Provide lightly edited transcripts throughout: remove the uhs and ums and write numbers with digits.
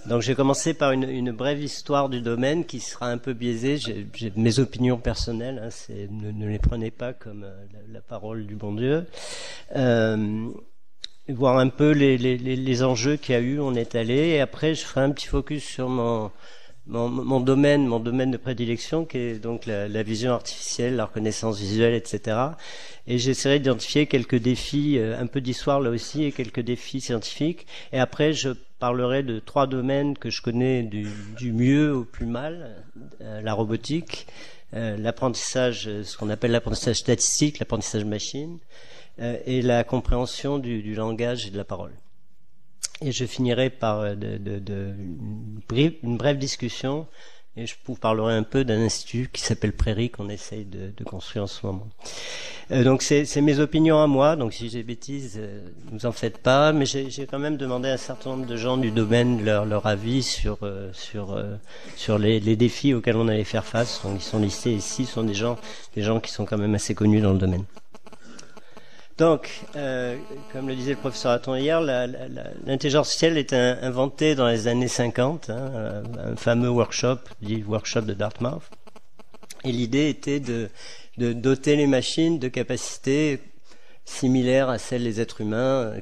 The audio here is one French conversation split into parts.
Donc j'ai commencé par une brève histoire du domaine qui sera un peu biaisée. J'ai mes opinions personnelles, hein, ne les prenez pas comme la parole du bon Dieu. Voir un peu les enjeux qu'il y a eu, on est allé, et après je ferai un petit focus sur mon domaine de prédilection, qui est donc la vision artificielle, la reconnaissance visuelle, etc. Et j'essaierai d'identifier quelques défis, un peu d'histoire là aussi, et quelques défis scientifiques. Et après, je parlerai de 3 domaines que je connais du mieux au plus mal: la robotique, l'apprentissage, ce qu'on appelle l'apprentissage statistique, l'apprentissage machine, et la compréhension du langage et de la parole. Et je finirai par une brève discussion, et je vous parlerai un peu d'un institut qui s'appelle Prairie, qu'on essaye de construire en ce moment. Donc c'est mes opinions à moi, donc si j'ai bêtises, vous en faites pas, mais j'ai quand même demandé à un certain nombre de gens du domaine leur avis sur les défis auxquels on allait faire face. Donc ils sont listés ici, ce sont des gens qui sont quand même assez connus dans le domaine. Donc, comme le disait le professeur Hatton hier, l'intelligence artificielle est inventée dans les années 50, hein, un fameux workshop, dit workshop de Dartmouth. Et l'idée était de doter les machines de capacités similaires à celles des êtres humains,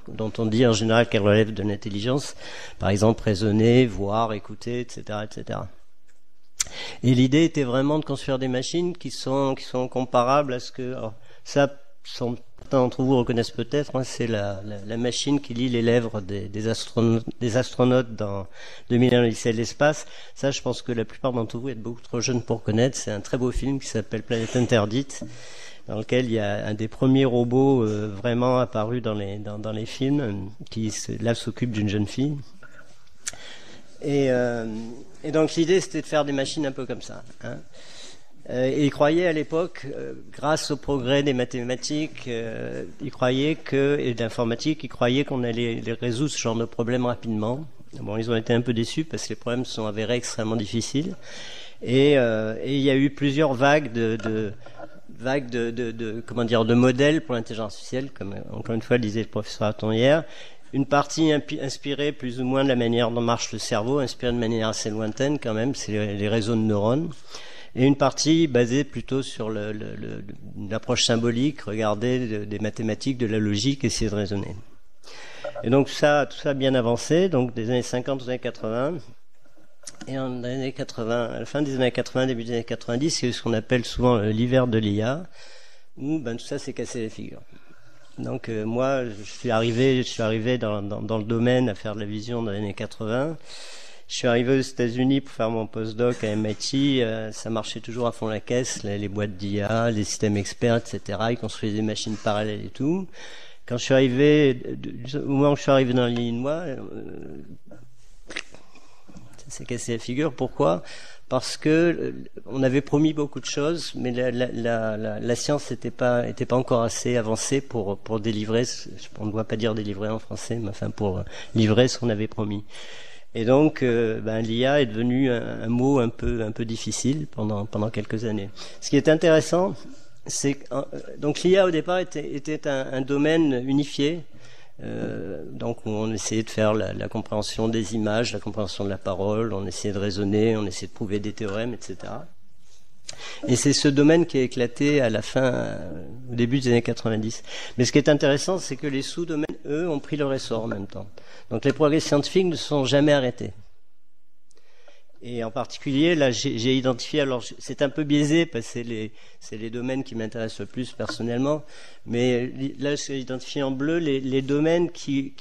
dont on dit en général qu'elles relèvent de l'intelligence, par exemple raisonner, voir, écouter, etc., etc. Et l'idée était vraiment de construire des machines qui sont comparables à ce que... Alors, ça, certains d'entre vous reconnaissent peut-être, hein, c'est la machine qui lit les lèvres des astronautes dans 2001 l'Odyssée de l'espace. Ça, je pense que la plupart d'entre vous êtes beaucoup trop jeunes pour connaître. C'est un très beau film qui s'appelle Planète Interdite, dans lequel il y a un des premiers robots vraiment apparus dans les films, qui là s'occupe d'une jeune fille. Et donc l'idée, c'était de faire des machines un peu comme ça, hein. Et ils croyaient à l'époque, grâce au progrès des mathématiques, et de l'informatique, ils croyaient qu'on allait résoudre ce genre de problèmes rapidement. Bon, ils ont été un peu déçus parce que les problèmes sont avérés extrêmement difficiles. Et il y a eu plusieurs vagues de modèles pour l'intelligence artificielle, comme encore une fois le disait le professeur Hatton hier. Une partie inspirée plus ou moins de la manière dont marche le cerveau, inspirée de manière assez lointaine quand même, c'est les réseaux de neurones. Et une partie basée plutôt sur une approche symbolique, regarder des mathématiques, de la logique, essayer de raisonner. Et donc tout ça bien avancé, donc des années 50 aux années 80. Et en années 80, à la fin des années 80, début des années 90, il y a eu ce qu'on appelle souvent l'hiver de l'IA, où tout ça s'est cassé la figure. Donc moi, je suis arrivé dans le domaine à faire de la vision dans les années 80. Je suis arrivé aux États-Unis pour faire mon postdoc à MIT. Ça marchait toujours à fond la caisse, les boîtes d'IA, les systèmes experts, etc. Ils construisaient des machines parallèles et tout. Quand je suis arrivé, au moment où je suis arrivé dans l'Illinois, ça s'est cassé la figure. Pourquoi ? Parce que on avait promis beaucoup de choses, mais la science n'était pas encore assez avancée pour délivrer. On ne doit pas dire délivrer en français, mais enfin pour livrer ce qu'on avait promis. Et donc, l'IA est devenu un mot un peu difficile pendant quelques années. Ce qui est intéressant, c'est que donc l'IA au départ était un domaine unifié. Donc on essayait de faire la compréhension des images, la compréhension de la parole, on essayait de raisonner, on essayait de prouver des théorèmes, etc. Et c'est ce domaine qui a éclaté à la fin, au début des années 90. Mais ce qui est intéressant, c'est que les sous-domaines, eux, ont pris leur essor en même temps. Donc les progrès scientifiques ne se sont jamais arrêtés. Et en particulier, là, j'ai identifié, alors c'est un peu biaisé parce que c'est les domaines qui m'intéressent le plus personnellement, mais là, j'ai identifié en bleu les domaines qui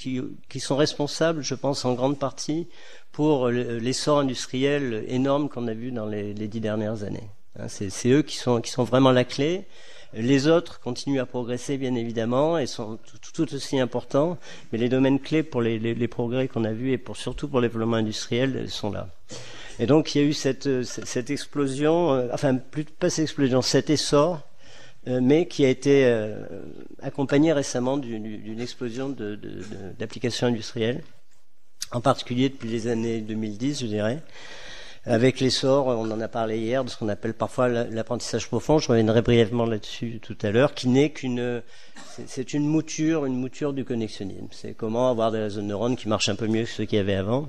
sont responsables, je pense, en grande partie pour l'essor industriel énorme qu'on a vu dans les 10 dernières années. C'est eux qui sont vraiment la clé. Les autres continuent à progresser, bien évidemment, et sont tout aussi importants, mais les domaines clés pour les progrès qu'on a vus et surtout pour le développement industriel sont là. Et donc il y a eu cette explosion, pas cette explosion, cet essor, mais qui a été accompagné récemment d'une explosion d'applications industrielles, en particulier depuis les années 2010, je dirais. avec l'essor, on en a parlé hier, de ce qu'on appelle parfois l'apprentissage profond. Je reviendrai brièvement là-dessus tout à l'heure, qui n'est c'est une mouture du connexionnisme. C'est comment avoir des réseaux de neurones qui marchent un peu mieux que ceux qu'il y avait avant.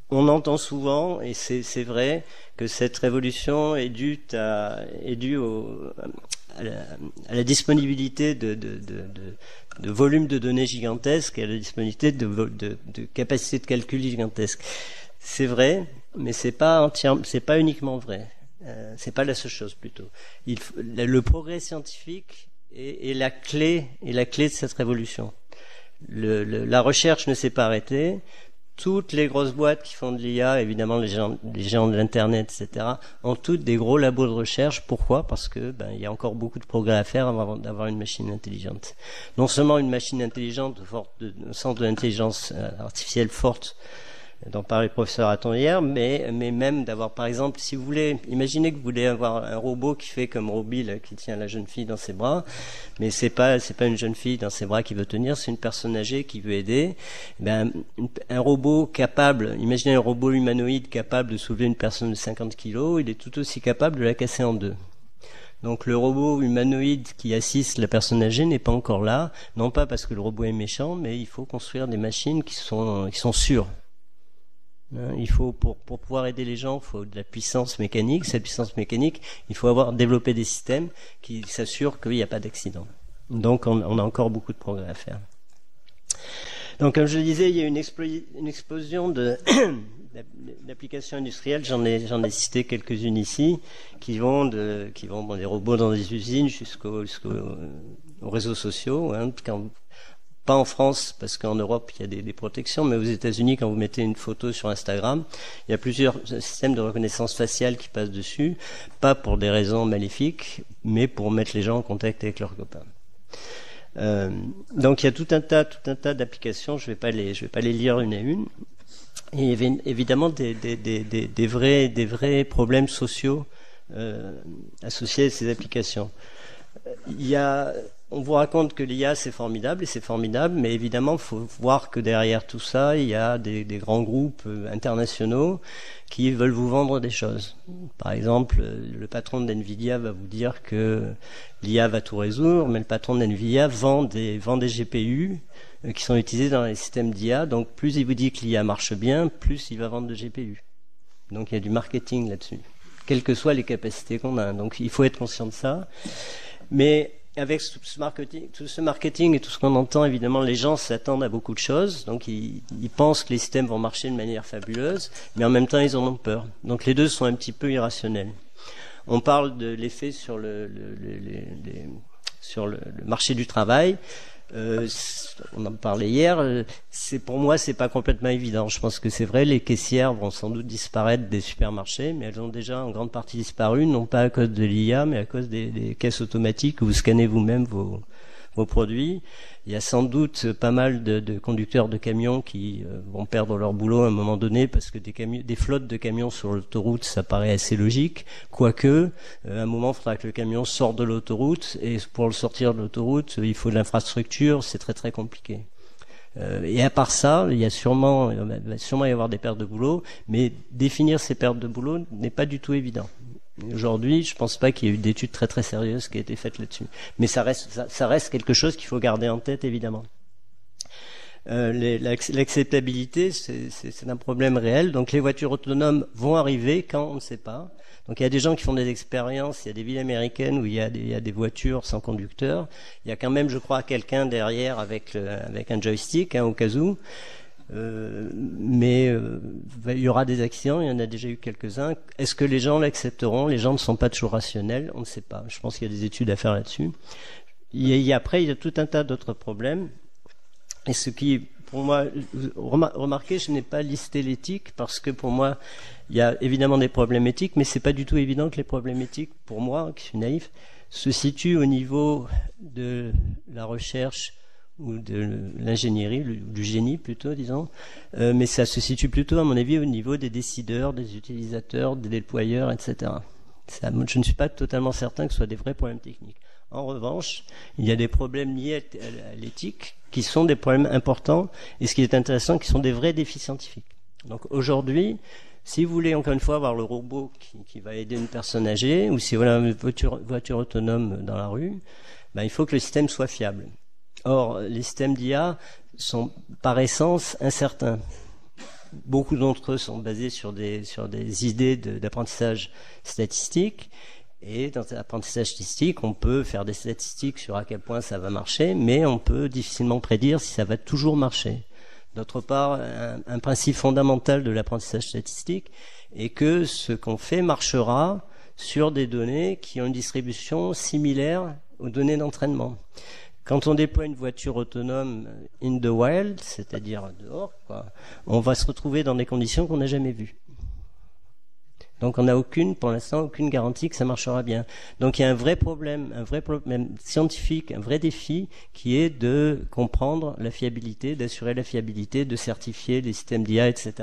On entend souvent, et c'est vrai, que cette révolution est due à la disponibilité de volume de données gigantesques et à la disponibilité de capacités de calcul gigantesques. C'est vrai, mais c'est pas uniquement vrai. C'est pas la seule chose plutôt. Le progrès scientifique est la clé de cette révolution. La recherche ne s'est pas arrêtée. Toutes les grosses boîtes qui font de l'IA, évidemment les géants de l'internet, etc., ont toutes des gros labos de recherche. Pourquoi? Parce que il y a encore beaucoup de progrès à faire avant d'avoir une machine intelligente. Non seulement une machine intelligente, au sens de l'intelligence artificielle forte, dont parlait le professeur Hatton hier, mais même d'avoir, par exemple, si vous voulez, imaginez que vous voulez avoir un robot qui fait comme Robbie, là, qui tient la jeune fille dans ses bras, mais c'est pas une jeune fille dans ses bras qui veut tenir, c'est une personne âgée qui veut aider. Un robot capable, imaginez un robot humanoïde capable de soulever une personne de 50 kilos, il est tout aussi capable de la casser en deux. Donc le robot humanoïde qui assiste la personne âgée n'est pas encore là, non pas parce que le robot est méchant, mais il faut construire des machines qui sont sûres. Il faut, pour pouvoir aider les gens, il faut de la puissance mécanique. Cette puissance mécanique, il faut développer des systèmes qui s'assurent qu'il n'y a pas d'accident. Donc on a encore beaucoup de progrès à faire. Donc comme je le disais, il y a une explosion d'applications industrielles. J'en ai cité quelques-unes ici, qui vont des robots dans des usines jusqu'aux réseaux sociaux. Pas en France, parce qu'en Europe, il y a des protections, mais aux États-Unis, quand vous mettez une photo sur Instagram, il y a plusieurs systèmes de reconnaissance faciale qui passent dessus, pas pour des raisons maléfiques, mais pour mettre les gens en contact avec leurs copains. Donc il y a tout un tas d'applications, je vais pas les lire une à une. Et il y avait évidemment des vrais problèmes sociaux associés à ces applications. On vous raconte que l'IA c'est formidable, mais évidemment il faut voir que derrière tout ça il y a des grands groupes internationaux qui veulent vous vendre des choses. Par exemple, le patron d'NVIDIA va vous dire que l'IA va tout résoudre, mais le patron d'NVIDIA vend des GPU qui sont utilisés dans les systèmes d'IA, donc plus il vous dit que l'IA marche bien, plus il va vendre de GPU. Donc il y a du marketing là-dessus, quelles que soient les capacités qu'on a. Donc il faut être conscient de ça. Mais avec tout ce marketing et tout ce qu'on entend, évidemment, les gens s'attendent à beaucoup de choses. Donc, ils pensent que les systèmes vont marcher de manière fabuleuse, mais en même temps, ils en ont peur. Donc, les deux sont un petit peu irrationnels. On parle de l'effet sur le marché du travail. On en parlait hier. Pour moi, c'est pas complètement évident. Je pense que c'est vrai, les caissières vont sans doute disparaître des supermarchés, mais elles ont déjà en grande partie disparu, non pas à cause de l'IA, mais à cause des caisses automatiques où vous scannez vous-même vos produits. Il y a sans doute pas mal de conducteurs de camions qui vont perdre leur boulot à un moment donné parce que des flottes de camions sur l'autoroute, ça paraît assez logique. Quoique, à un moment, il faudra que le camion sorte de l'autoroute et pour le sortir de l'autoroute, il faut de l'infrastructure, c'est très très compliqué. Et à part ça, il va sûrement y avoir des pertes de boulot, mais définir ces pertes de boulot n'est pas du tout évident. Aujourd'hui, je pense pas qu'il y ait eu d'études très très sérieuses qui aient été faites là-dessus. Mais ça reste quelque chose qu'il faut garder en tête, évidemment. L'acceptabilité, c'est un problème réel. Donc les voitures autonomes vont arriver quand on ne sait pas. Donc il y a des gens qui font des expériences, il y a des villes américaines où il y a des voitures sans conducteur. Il y a quand même, je crois, quelqu'un derrière avec un joystick, au cas où. Mais il y aura des accidents, il y en a déjà eu quelques-uns. Est-ce que les gens l'accepteront? Les gens ne sont pas toujours rationnels, on ne sait pas. Je pense qu'il y a des études à faire là-dessus. Après, il y a tout un tas d'autres problèmes. Et ce qui, pour moi, remarquez, je n'ai pas listé l'éthique parce que pour moi, il y a évidemment des problèmes éthiques, mais c'est pas du tout évident que les problèmes éthiques, pour moi, qui suis naïf, se situent au niveau de la recherche ou de l'ingénierie, du génie plutôt, disons, mais ça se situe plutôt, à mon avis, au niveau des décideurs, des utilisateurs, des déployeurs, etc. Je ne suis pas totalement certain que ce soit des vrais problèmes techniques. En revanche, il y a des problèmes liés à l'éthique qui sont des problèmes importants, et ce qui est intéressant, qui sont des vrais défis scientifiques. Donc aujourd'hui, Si vous voulez encore une fois avoir le robot qui va aider une personne âgée, ou si vous voulez une voiture autonome dans la rue, ben, il faut que le système soit fiable. Or, les systèmes d'IA sont par essence incertains. Beaucoup d'entre eux sont basés sur des idées d'apprentissage statistique. Et dans l'apprentissage statistique, on peut faire des statistiques sur à quel point ça va marcher, mais on peut difficilement prédire si ça va toujours marcher. D'autre part, un principe fondamental de l'apprentissage statistique est que ce qu'on fait marchera sur des données qui ont une distribution similaire aux données d'entraînement. Quand on déploie une voiture autonome in the wild, c'est-à-dire dehors, on va se retrouver dans des conditions qu'on n'a jamais vues. Donc on n'a pour l'instant, aucune garantie que ça marchera bien. Donc il y a un vrai problème scientifique, un vrai défi qui est de comprendre la fiabilité, d'assurer la fiabilité, de certifier les systèmes d'IA, etc.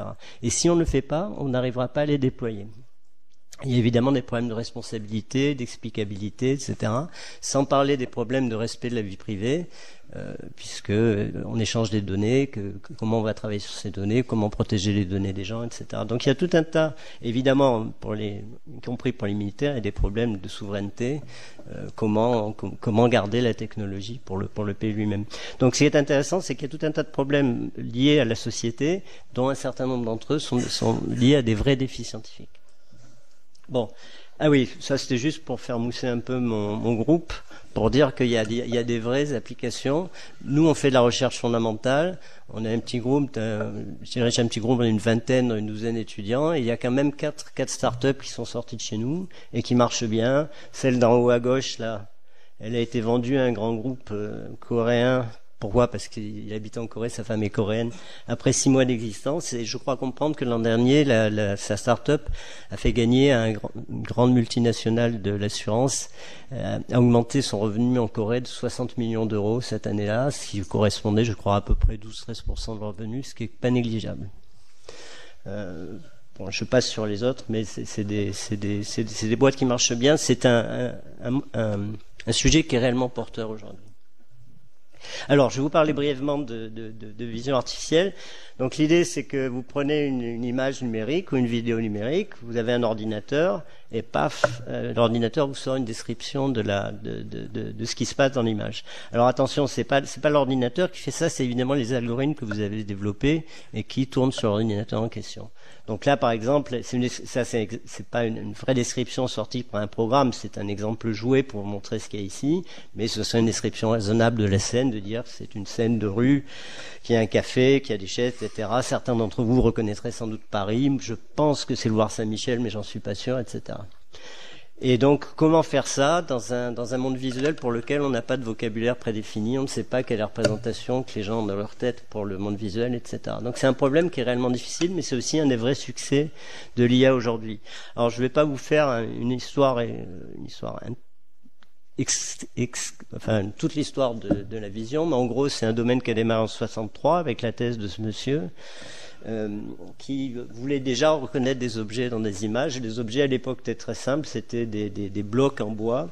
Et si on ne le fait pas, on n'arrivera pas à les déployer. Il y a évidemment des problèmes de responsabilité, d'explicabilité, etc. Sans parler des problèmes de respect de la vie privée, puisque on échange des données, comment on va travailler sur ces données, comment protéger les données des gens, etc. Donc il y a tout un tas, évidemment, y compris pour les militaires, il y a des problèmes de souveraineté, comment garder la technologie pour le pays lui-même. Donc ce qui est intéressant, c'est qu'il y a tout un tas de problèmes liés à la société, dont un certain nombre d'entre eux sont liés à des vrais défis scientifiques. Bon, ah oui, ça c'était juste pour faire mousser un peu mon groupe, pour dire qu'il y a des vraies applications. Nous, on fait de la recherche fondamentale. On a un petit groupe, je dirais j'ai un petit groupe, on a une vingtaine, une douzaine d'étudiants, et il y a quand même quatre startups qui sont sorties de chez nous et qui marchent bien. Celle d'en haut à gauche, là, elle a été vendue à un grand groupe coréen. Pourquoi? Parce qu'il habite en Corée, sa femme est coréenne. Après 6 mois d'existence, et je crois comprendre que l'an dernier, sa start-up a fait gagner à une grande multinationale de l'assurance, a augmenté son revenu en Corée de 60 millions d'euros cette année-là, ce qui correspondait, je crois, à peu près 12-13% de revenus, ce qui est pas négligeable. Bon, je passe sur les autres, mais c'est des boîtes qui marchent bien. C'est un sujet qui est réellement porteur aujourd'hui. Alors, je vais vous parler brièvement de vision artificielle. Donc, l'idée, c'est que vous prenez une image numérique ou une vidéo numérique, vous avez un ordinateur, et paf, l'ordinateur vous sort une description de ce qui se passe dans l'image. Alors, attention, c'est pas l'ordinateur qui fait ça, c'est évidemment les algorithmes que vous avez développés et qui tournent sur l'ordinateur en question. Donc là, par exemple, c'est pas une vraie description sortie par un programme, c'est un exemple joué pour vous montrer ce qu'il y a ici, mais ce serait une description raisonnable de la scène, de dire que c'est une scène de rue, qu'il y a un café, qu'il y a des chaises, etc. Certains d'entre vous reconnaîtraient sans doute Paris, je pense que c'est le Loire Saint-Michel, mais j'en suis pas sûr, etc. Et donc, comment faire ça dans un monde visuel pour lequel on n'a pas de vocabulaire prédéfini, on ne sait pas quelle est la représentation que les gens ont dans leur tête pour le monde visuel, etc. Donc c'est un problème qui est réellement difficile, mais c'est aussi un des vrais succès de l'IA aujourd'hui. Alors je ne vais pas vous faire une histoire toute l'histoire de la vision, mais en gros c'est un domaine qui a démarré en 63 avec la thèse de ce monsieur. Qui voulait déjà reconnaître des objets dans des images. Les objets à l'époque étaient très simples, c'était des blocs en bois.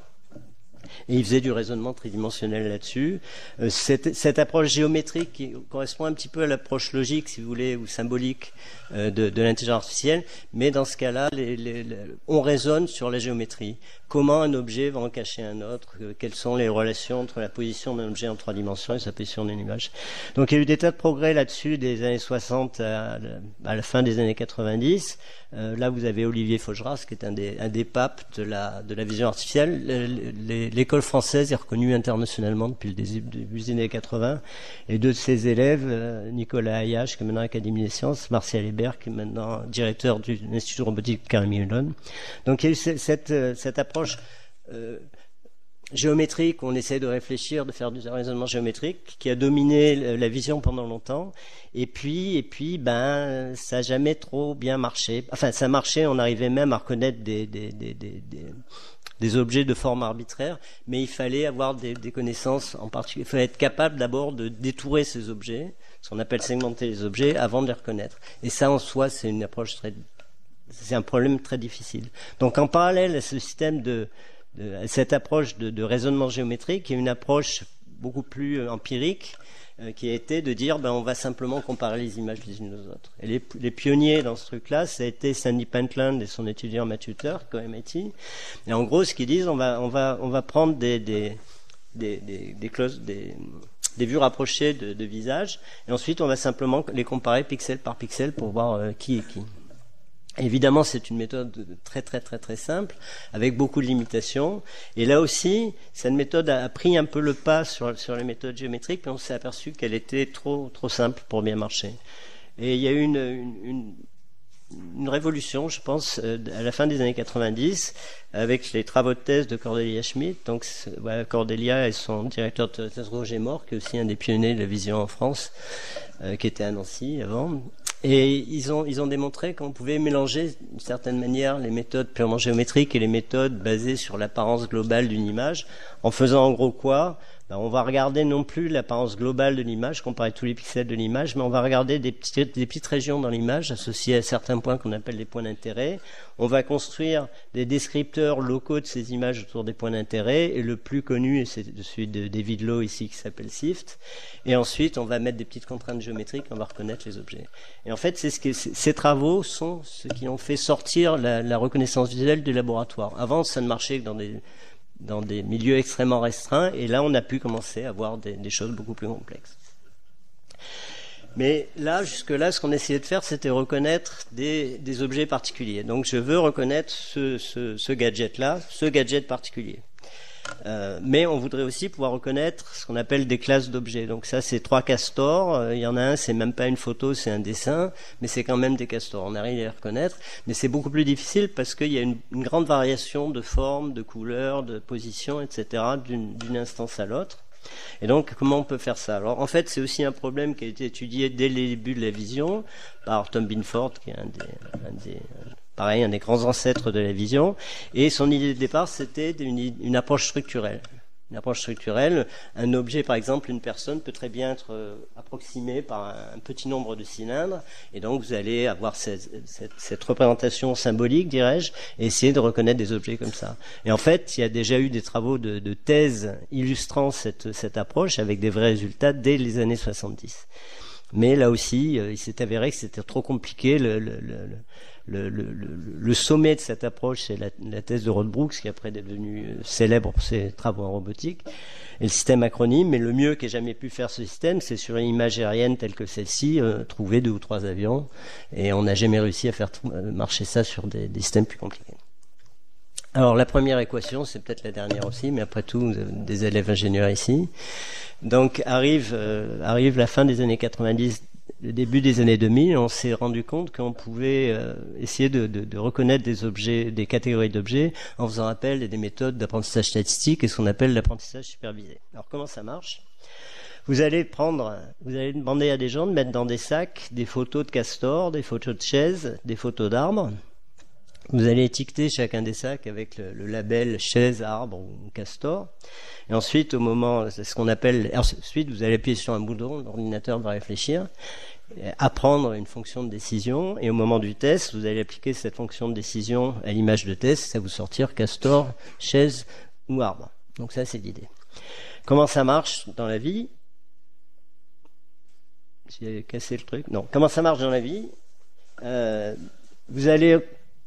Et il faisait du raisonnement tridimensionnel là-dessus. Cette approche géométrique qui correspond un petit peu à l'approche logique, si vous voulez, ou symbolique de l'intelligence artificielle, mais dans ce cas-là, on raisonne sur la géométrie. Comment un objet va en cacher un autre, quelles sont les relations entre la position d'un objet en 3 dimensions et sa position d'une image. Donc il y a eu des tas de progrès là-dessus des années 60 à la fin des années 90. Là, vous avez Olivier Faugeras, qui est un des papes de la vision artificielle. L'école française est reconnue internationalement depuis le début des années 80. Et deux de ses élèves, Nicolas Ayache, qui est maintenant à l'Académie des sciences, Martial Hébert, qui est maintenant directeur de l'Institut de robotique Carnegie Mellon. Donc il y a eu cette approche géométrique, on essaie de réfléchir, de faire du raisonnement géométrique, qui a dominé la vision pendant longtemps. Et puis, ça n'a jamais trop bien marché. Enfin, ça marchait, on arrivait même à reconnaître des objets de forme arbitraire, mais il fallait avoir des connaissances en particulier. Il fallait être capable d'abord de détourer ces objets, ce qu'on appelle segmenter les objets, avant de les reconnaître. Et ça, en soi, c'est un problème très difficile. Donc, en parallèle à ce système cette approche de raisonnement géométrique, il y a une approche beaucoup plus empirique qui a été de dire on va simplement comparer les images les unes aux autres. Et les pionniers dans ce truc-là, ça a été Sandy Pentland et son étudiant Matthew Turk au MIT. Et en gros, ce qu'ils disent, on va prendre des vues rapprochées de visages, et ensuite on va simplement les comparer pixel par pixel pour voir qui est qui. Évidemment, c'est une méthode très très très très simple, avec beaucoup de limitations. Et là aussi, cette méthode a pris un peu le pas sur les méthodes géométriques, mais on s'est aperçu qu'elle était trop simple pour bien marcher. Et il y a eu une révolution, je pense, à la fin des années 90, avec les travaux de thèse de Cordelia Schmidt. Donc, voilà, Cordelia et son directeur de thèse Roger Mort, qui est aussi un des pionniers de la vision en France, qui était à Nancy avant. Et ils ont démontré qu'on pouvait mélanger d'une certaine manière les méthodes purement géométriques et les méthodes basées sur l'apparence globale d'une image, en faisant en gros quoi? On va regarder non plus l'apparence globale de l'image, comparer tous les pixels de l'image, mais on va regarder des petites régions dans l'image associées à certains points qu'on appelle des points d'intérêt. On va construire des descripteurs locaux de ces images autour des points d'intérêt, et le plus connu, c'est celui de David Lowe ici qui s'appelle SIFT. Et ensuite, on va mettre des petites contraintes géométriques, on va reconnaître les objets. Et en fait, ces travaux sont ce qui ont fait sortir la reconnaissance visuelle du laboratoire. Avant, ça ne marchait que dans des milieux extrêmement restreints, et là on a pu commencer à voir des choses beaucoup plus complexes. Mais là, jusque-là, ce qu'on essayait de faire, c'était reconnaître des objets particuliers. Donc je veux reconnaître ce gadget-là, ce gadget particulier. Mais on voudrait aussi pouvoir reconnaître ce qu'on appelle des classes d'objets. Donc ça, c'est 3 castors. Il y en a un, c'est même pas une photo, c'est un dessin, mais c'est quand même des castors. On arrive à les reconnaître, mais c'est beaucoup plus difficile parce qu'il y a une grande variation de forme, de couleur, de position, etc. d'une instance à l'autre. Et donc, comment on peut faire ça? Alors, en fait, c'est aussi un problème qui a été étudié dès les débuts de la vision par Tom Binford, qui est un des grands ancêtres de la vision. Et son idée de départ, c'était une approche structurelle. Une approche structurelle, un objet, par exemple, une personne peut très bien être approximée par un petit nombre de cylindres, et donc vous allez avoir cette représentation symbolique, dirais-je, et essayer de reconnaître des objets comme ça. Et en fait, il y a déjà eu des travaux de thèse illustrant cette approche avec des vrais résultats dès les années 70. Mais là aussi, il s'est avéré que c'était trop compliqué. Le sommet de cette approche, c'est la thèse de Rod Brooks, qui après est devenu célèbre pour ses travaux en robotique, et le système acronyme. Mais le mieux qu'ait jamais pu faire ce système, c'est sur une image aérienne telle que celle-ci, trouver 2 ou 3 avions, et on n'a jamais réussi à faire marcher ça sur des systèmes plus compliqués. Alors la première équation, c'est peut-être la dernière aussi, mais après tout, vous avez des élèves ingénieurs ici. Donc arrive la fin des années 90, le début des années 2000, on s'est rendu compte qu'on pouvait essayer de reconnaître des objets, des catégories d'objets, en faisant appel à des méthodes d'apprentissage statistique et ce qu'on appelle l'apprentissage supervisé. Alors comment ça marche? Vous allez demander à des gens de mettre dans des sacs des photos de castors, des photos de chaises, des photos d'arbres. Vous allez étiqueter chacun des sacs avec le label chaise, arbre ou castor. Et ensuite, c'est ce qu'on appelle, ensuite vous allez appuyer sur un bouton, l'ordinateur va réfléchir, apprendre une fonction de décision, et au moment du test, vous allez appliquer cette fonction de décision à l'image de test, ça va vous sortir castor, chaise ou arbre. Donc ça, c'est l'idée. Comment ça marche dans la vie? J'ai cassé le truc. Non. Comment ça marche dans la vie?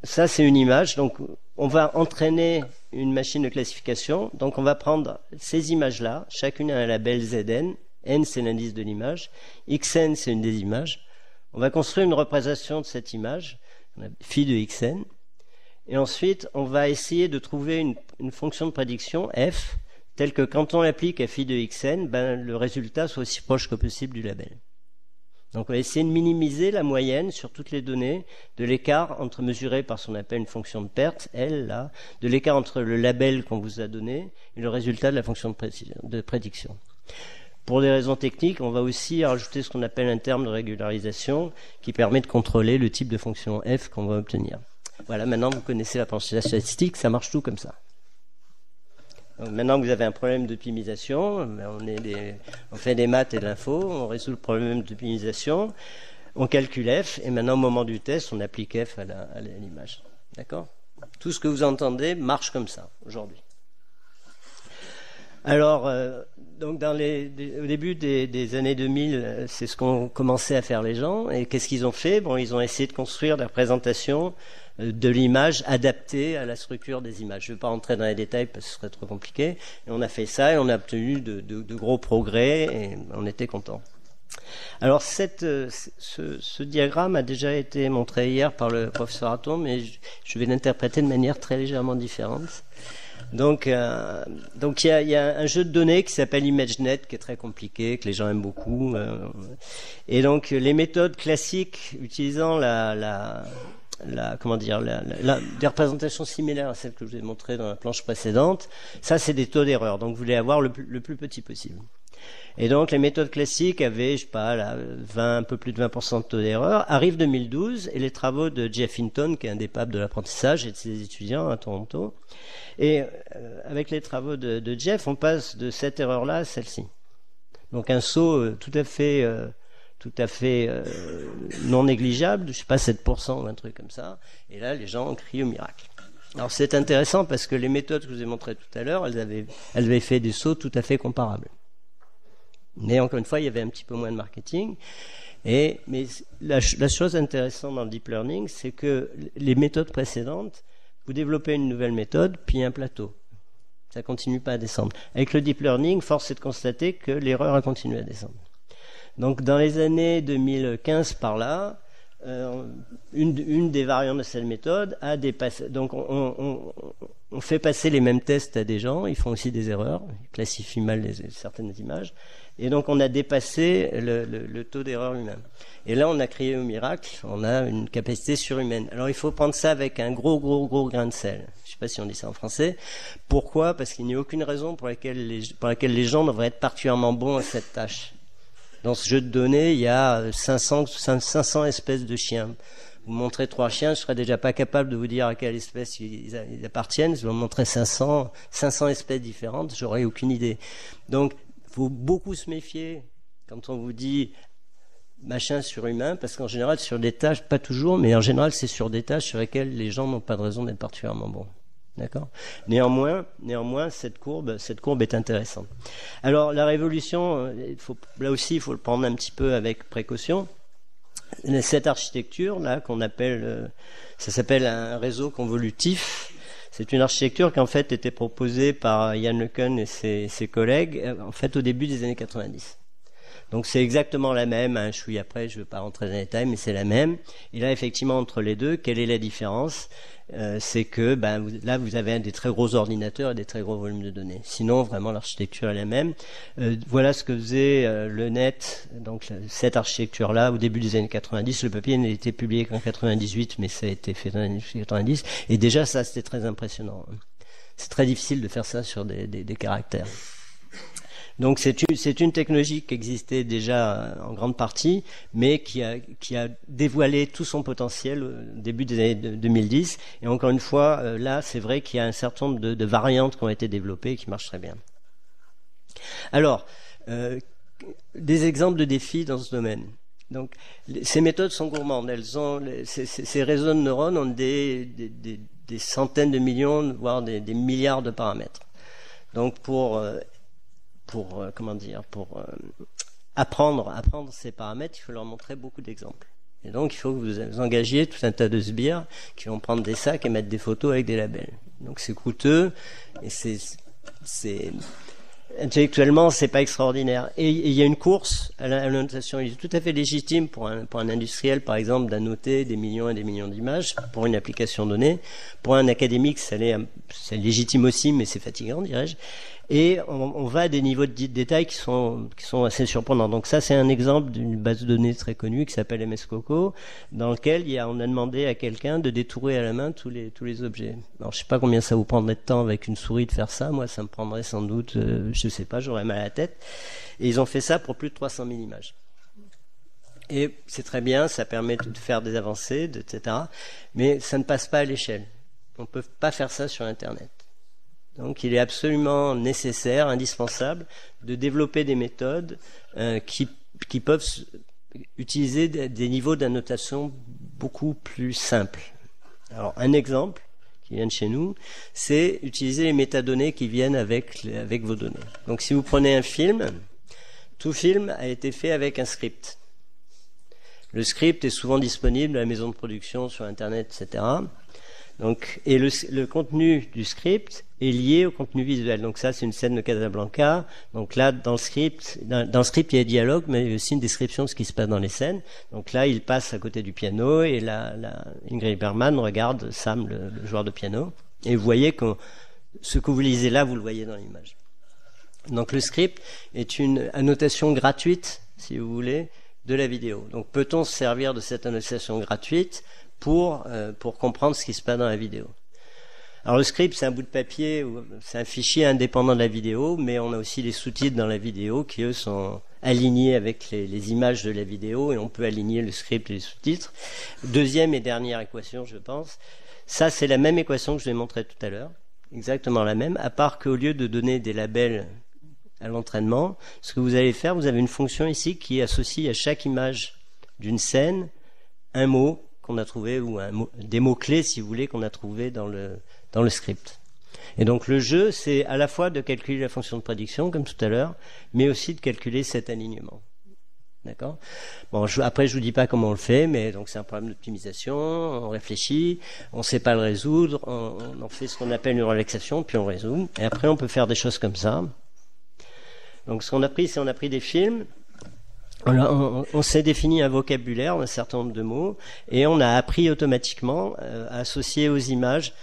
Ça, c'est une image. Donc, on va entraîner une machine de classification. Donc, on va prendre ces images-là. Chacune a un label ZN. N, c'est l'indice de l'image. XN, c'est une des images. On va construire une représentation de cette image, phi de XN. Et ensuite, on va essayer de trouver une fonction de prédiction, F, telle que quand on l'applique à phi de XN, le résultat soit aussi proche que possible du label. Donc on va essayer de minimiser la moyenne sur toutes les données de l'écart mesuré par ce qu'on appelle une fonction de perte, L, là, de l'écart entre le label qu'on vous a donné et le résultat de la fonction de prédiction. Pour des raisons techniques, on va aussi rajouter ce qu'on appelle un terme de régularisation qui permet de contrôler le type de fonction f qu'on va obtenir. Voilà, maintenant vous connaissez l'apprentissage statistique, ça marche tout comme ça. Donc maintenant que vous avez un problème d'optimisation, on fait des maths et de l'info, on résout le problème d'optimisation, on calcule f, et maintenant au moment du test, on applique f à l'image. D'accord ? Tout ce que vous entendez marche comme ça aujourd'hui. Alors, donc au début des années 2000, c'est ce qu'ont commencé à faire les gens. Et qu'est-ce qu'ils ont fait? Bon, ils ont essayé de construire des représentations de l'image adaptée à la structure des images. Je ne vais pas rentrer dans les détails parce que ce serait trop compliqué. Et on a fait ça et on a obtenu de gros progrès et on était content. Alors ce diagramme a déjà été montré hier par le professeur Hatton, mais je vais l'interpréter de manière très légèrement différente. Donc il y a un jeu de données qui s'appelle ImageNet, qui est très compliqué, que les gens aiment beaucoup. Et donc les méthodes classiques utilisant des représentations similaires à celles que je vous ai montrées dans la planche précédente, ça c'est des taux d'erreur. Donc vous voulez avoir le plus petit possible. Et donc les méthodes classiques avaient, je sais pas, un peu plus de 20% de taux d'erreur. Arrive 2012 et les travaux de Jeff Hinton, qui est un des papes de l'apprentissage et de ses étudiants à Toronto. Et avec les travaux de Jeff, on passe de cette erreur-là à celle-ci. Donc un saut tout à fait non négligeable, je sais pas, 7% ou un truc comme ça. Et là, les gens crient au miracle. Alors c'est intéressant parce que les méthodes que je vous ai montrées tout à l'heure, elles avaient fait des sauts tout à fait comparables. Mais encore une fois, il y avait un petit peu moins de marketing. Mais la chose intéressante dans le deep learning, c'est que les méthodes précédentes, vous développez une nouvelle méthode, puis un plateau. Ça continue pas à descendre. Avec le deep learning, force est de constater que l'erreur a continué à descendre. Donc dans les années 2015 par là, une des variantes de cette méthode a dépassé. Donc on fait passer les mêmes tests à des gens, ils font aussi des erreurs, ils classifient mal certaines images, et donc on a dépassé le taux d'erreur lui-même. Et là on a crié au miracle, on a une capacité surhumaine. Alors il faut prendre ça avec un gros grain de sel. Je sais pas si on dit ça en français. Pourquoi? Parce qu'il n'y a aucune raison pour laquelle les gens devraient être particulièrement bons à cette tâche. Dans ce jeu de données, il y a 500 espèces de chiens. Vous montrez 3 chiens, je serais déjà pas capable de vous dire à quelle espèce ils appartiennent. Si vous me montrez 500 espèces différentes, j'aurais aucune idée. Donc, il faut beaucoup se méfier quand on vous dit machin surhumain, parce qu'en général, sur des tâches, pas toujours, mais en général, c'est sur des tâches sur lesquelles les gens n'ont pas de raison d'être particulièrement bons. D'accord. Néanmoins, cette courbe est intéressante. Alors, la révolution, là aussi, il faut le prendre un petit peu avec précaution. Cette architecture-là, ça s'appelle un réseau convolutif. C'est une architecture qui, en fait, était proposée par Yann LeCun et ses collègues, en fait, au début des années 90. Donc c'est exactement la même, un chouïa après, je ne veux pas rentrer dans les détails, mais c'est la même. Et là, effectivement, entre les deux, quelle est la différence? C'est que là, vous avez des très gros ordinateurs et des très gros volumes de données. Sinon, vraiment, l'architecture est la même. Voilà ce que faisait le net, donc cette architecture-là, au début des années 90. Le papier n'a été publié qu'en 98, mais ça a été fait dans les années 90. Et déjà, ça, c'était très impressionnant. C'est très difficile de faire ça sur des caractères. Donc c'est une technologie qui existait déjà en grande partie, mais qui a dévoilé tout son potentiel au début des années 2010. Et encore une fois, là, c'est vrai qu'il y a un certain nombre de variantes qui ont été développées et qui marchent très bien. Alors, des exemples de défis dans ce domaine. Donc, ces méthodes sont gourmandes. Ces réseaux de neurones ont des centaines de millions, voire des milliards de paramètres. Donc, pour apprendre ces paramètres, il faut leur montrer beaucoup d'exemples. Et donc, il faut que vous engagiez tout un tas de sbires qui vont prendre des sacs et mettre des photos avec des labels. Donc, c'est coûteux et intellectuellement, c'est pas extraordinaire. Et il y a une course à la notation. Il est tout à fait légitime pour un industriel, par exemple, d'annoter des millions et des millions d'images pour une application donnée. Pour un académique, c'est légitime aussi, mais c'est fatigant, dirais-je. Et on va à des niveaux de détail qui sont assez surprenants. Donc ça, c'est un exemple d'une base de données très connue qui s'appelle MS Coco, dans lequel on a demandé à quelqu'un de détourer à la main tous les objets. Alors je sais pas combien ça vous prendrait de temps avec une souris de faire ça. Moi, ça me prendrait sans doute, je sais pas, j'aurais mal à la tête. Et ils ont fait ça pour plus de 300 000 images. Et c'est très bien, ça permet de faire des avancées, etc. Mais ça ne passe pas à l'échelle. On peut pas faire ça sur Internet. Donc il est absolument nécessaire, indispensable, de développer des méthodes qui peuvent utiliser des niveaux d'annotation beaucoup plus simples. Alors un exemple viennent chez nous, c'est utiliser les métadonnées qui viennent avec vos données. Donc si vous prenez un film, tout film a été fait avec un script. Le script est souvent disponible à la maison de production, sur Internet, etc. Donc, et le contenu du script est lié au contenu visuel. Donc ça, c'est une scène de Casablanca. Donc là, dans le script, il y a des dialogues, mais il y a aussi une description de ce qui se passe dans les scènes. Donc là, il passe à côté du piano et Ingrid Bergman regarde Sam, le joueur de piano. Et vous voyez que ce que vous lisez là, vous le voyez dans l'image. Donc le script est une annotation gratuite, si vous voulez, de la vidéo. Donc peut-on se servir de cette annotation gratuite pour comprendre ce qui se passe dans la vidéo? Alors le script, c'est un bout de papier, c'est un fichier indépendant de la vidéo, mais on a aussi les sous-titres dans la vidéo qui, eux, sont alignés avec les images de la vidéo, et on peut aligner le script et les sous-titres. Deuxième et dernière équation, je pense. Ça, c'est la même équation que je vous ai montrée tout à l'heure, exactement la même, à part qu'au lieu de donner des labels à l'entraînement, ce que vous allez faire, vous avez une fonction ici qui associe à chaque image d'une scène un mot qu'on a trouvé, ou des mots-clés, si vous voulez, qu'on a trouvé dans le script. Et donc le jeu, c'est à la fois de calculer la fonction de prédiction, comme tout à l'heure, mais aussi de calculer cet alignement. D'accord? Bon, après, je vous dis pas comment on le fait, mais donc c'est un problème d'optimisation, on réfléchit, on sait pas le résoudre, on en fait ce qu'on appelle une relaxation, puis on résout. Et après, on peut faire des choses comme ça. Donc ce qu'on a pris, c'est on a pris des films, on s'est défini un vocabulaire, un certain nombre de mots, et on a appris automatiquement à associer aux images